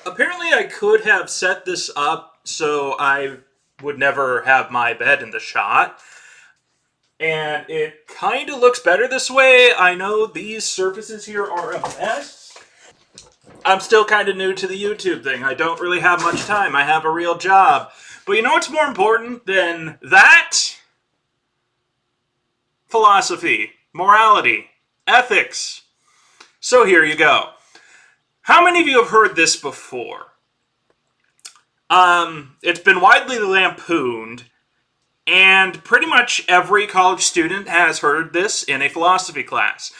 Apparently, I could have set this up so I would never have my bed in the shot. And it kind of looks better this way. I know these surfaces here are a mess. I'm still kind of new to the YouTube thing. I don't really have much time. I have a real job. But you know what's more important than that? Philosophy, morality, ethics. So here you go. How many of you have heard this before? It's been widely lampooned, and pretty much every college student has heard this in a philosophy class.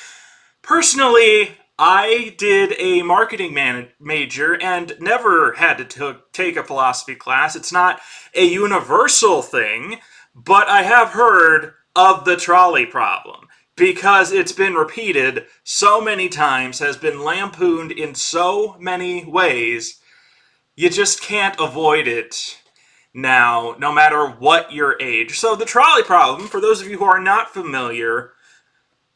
Personally, I did a marketing major and never had to take a philosophy class. It's not a universal thing, but I have heard of the trolley problem because it's been repeated so many times, has been lampooned in so many ways, you just can't avoid it now, no matter what your age. So the trolley problem, for those of you who are not familiar,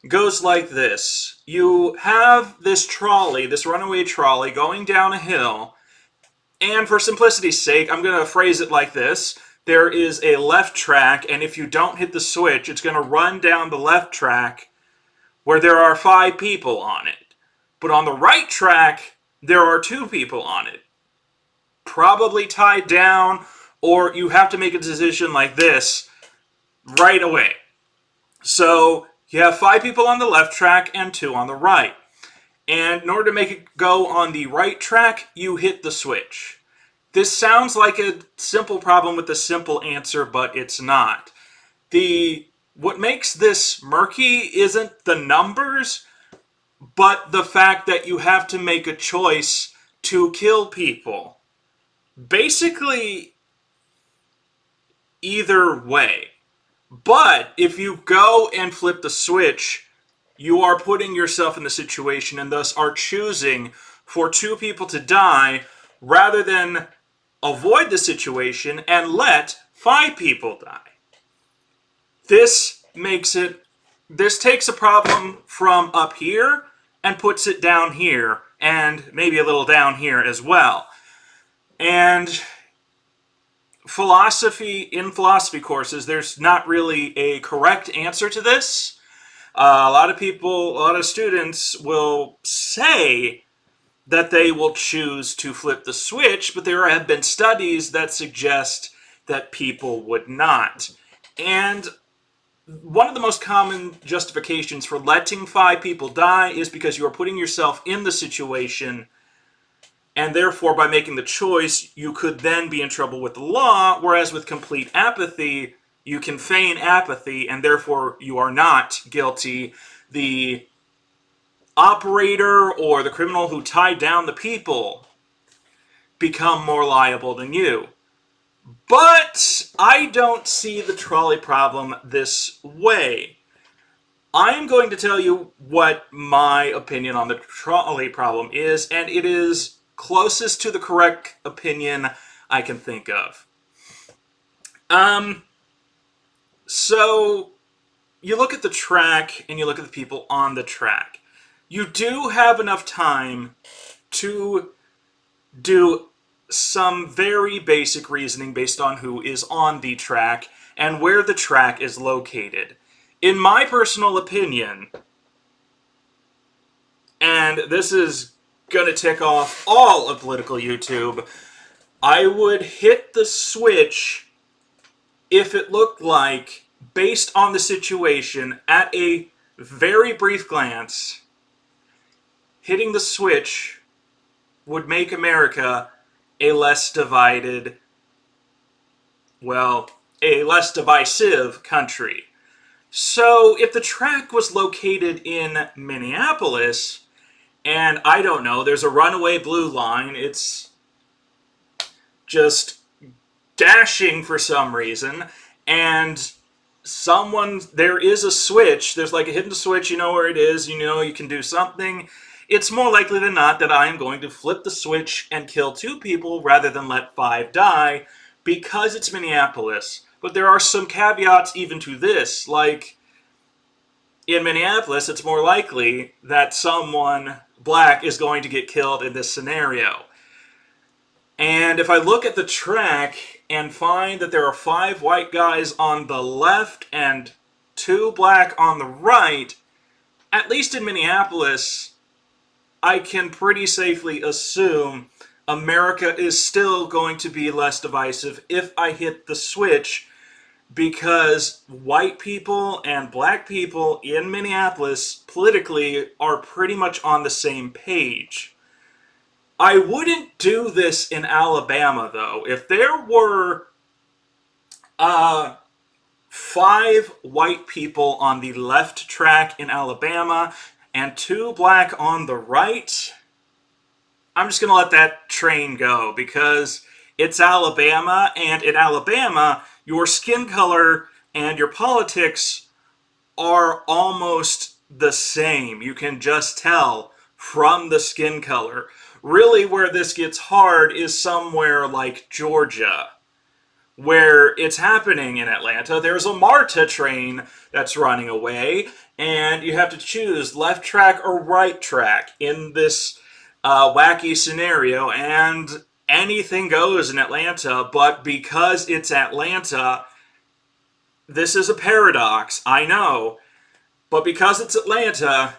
goes like this. You have this trolley, this runaway trolley, going down a hill, and for simplicity's sake, I'm going to phrase it like this. There is a left track, and if you don't hit the switch, it's going to run down the left track where there are 5 people on it. But on the right track, there are 2 people on it, probably tied down, or you have to make a decision like this right away. So you have 5 people on the left track and 2 on the right. And in order to make it go on the right track, you hit the switch. This sounds like a simple problem with a simple answer, but it's not. What makes this murky isn't the numbers, but the fact that you have to make a choice to kill people. Basically, either way. But if you go and flip the switch, you are putting yourself in the situation and thus are choosing for 2 people to die rather than avoid the situation and let 5 people die. This takes a problem from up here and puts it down here and maybe a little down here as well. And in philosophy courses, there's not really a correct answer to this. A lot of students will say that they will choose to flip the switch, but there have been studies that suggest that people would not. And one of the most common justifications for letting 5 people die is because you are putting yourself in the situation, and therefore by making the choice, you could then be in trouble with the law, whereas with complete apathy, you can feign apathy, and therefore you are not guilty. The operator or the criminal who tied down the people become more liable than you. But I don't see the trolley problem this way. I'm going to tell you what my opinion on the trolley problem is, and it is closest to the correct opinion I can think of. So you look at the track and you look at the people on the track. You do have enough time to do some very basic reasoning based on who is on the track and where the track is located. In my personal opinion, and this is going to tick off all of political YouTube, I would hit the switch if it looked like, based on the situation, at a very brief glance, hitting the switch would make America a less divided, a less divisive country. So if the track was located in Minneapolis, and I don't know, there's a runaway blue line, it's just dashing for some reason, and there is a switch, there's like a hidden switch, you know where it is, you know you can do something, it's more likely than not that I am going to flip the switch and kill 2 people rather than let 5 die, because it's Minneapolis. But there are some caveats even to this, like, in Minneapolis, it's more likely that someone black is going to get killed in this scenario. And if I look at the track and find that there are 5 white guys on the left and 2 black on the right, at least in Minneapolis, I can pretty safely assume America is still going to be less divisive if I hit the switch, because white people and black people in Minneapolis politically are pretty much on the same page. I wouldn't do this in Alabama, though. If there were 5 white people on the left track in Alabama and 2 black on the right, I'm just going to let that train go, because it's Alabama, and in Alabama, your skin color and your politics are almost the same. You can just tell from the skin color. Really, where this gets hard is somewhere like Georgia, where it's happening in Atlanta. There's a MARTA train that's running away, and you have to choose left track or right track in this wacky scenario, and anything goes in Atlanta. But because it's Atlanta, this is a paradox, I know, but because it's Atlanta,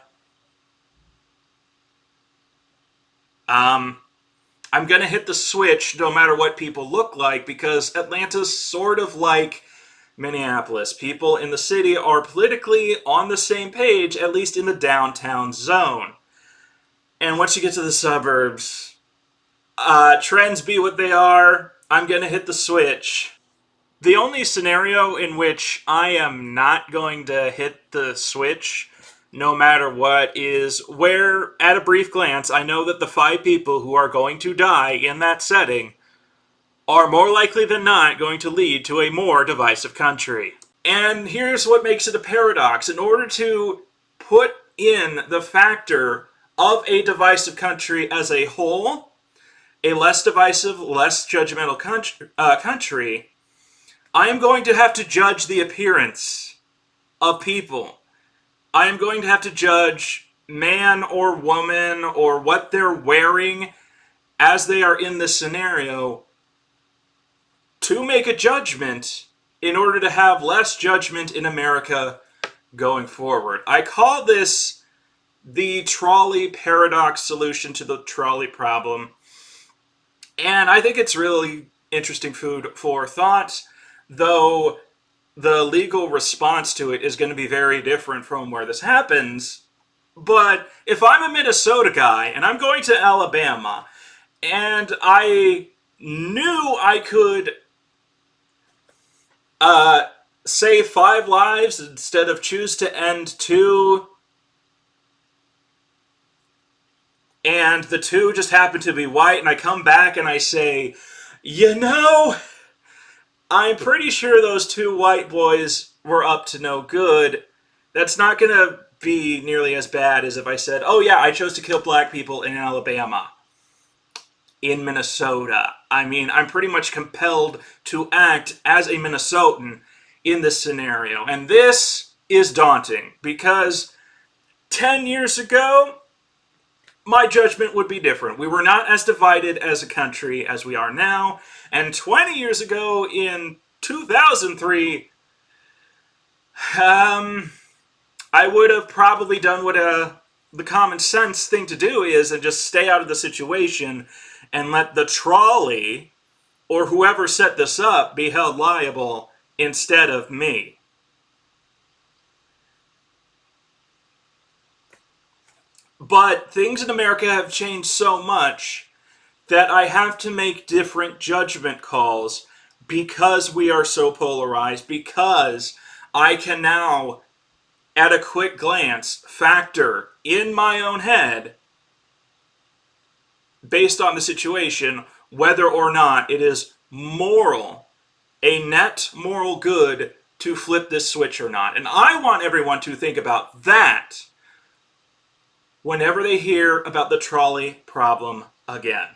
I'm going to hit the switch no matter what people look like, because Atlanta's sort of like Minneapolis. People in the city are politically on the same page, at least in the downtown zone. And once you get to the suburbs, trends be what they are, I'm going to hit the switch. The only scenario in which I am not going to hit the switch, no matter what, is where, at a brief glance, I know that the 5 people who are going to die in that setting are more likely than not going to lead to a more divisive country. And here's what makes it a paradox. In order to put in the factor of a divisive country as a whole, a less divisive, less judgmental country, I am going to have to judge the appearance of people. I am going to have to judge man or woman or what they're wearing as they are in this scenario to make a judgment in order to have less judgment in America going forward. I call this the trolley paradox solution to the trolley problem. And I think it's really interesting food for thought, though the legal response to it is going to be very different from where this happens. But if I'm a Minnesota guy and I'm going to Alabama, and I knew I could save 5 lives instead of choose to end 2, and the 2 just happen to be white, and I come back and I say, you know, I'm pretty sure those 2 white boys were up to no good, that's not going to be nearly as bad as if I said, oh yeah, I chose to kill black people in Alabama, in Minnesota. I mean, I'm pretty much compelled to act as a Minnesotan in this scenario. And this is daunting, because 10 years ago, my judgment would be different. We were not as divided as a country as we are now. And 20 years ago, in 2003, I would have probably done what the common sense thing to do is, and just stay out of the situation and let the trolley or whoever set this up be held liable instead of me. But things in America have changed so much that I have to make different judgment calls because we are so polarized, because I can now, at a quick glance, factor in my own head, based on the situation, whether or not it is moral, a net moral good to flip this switch or not. And I want everyone to think about that whenever they hear about the trolley problem again.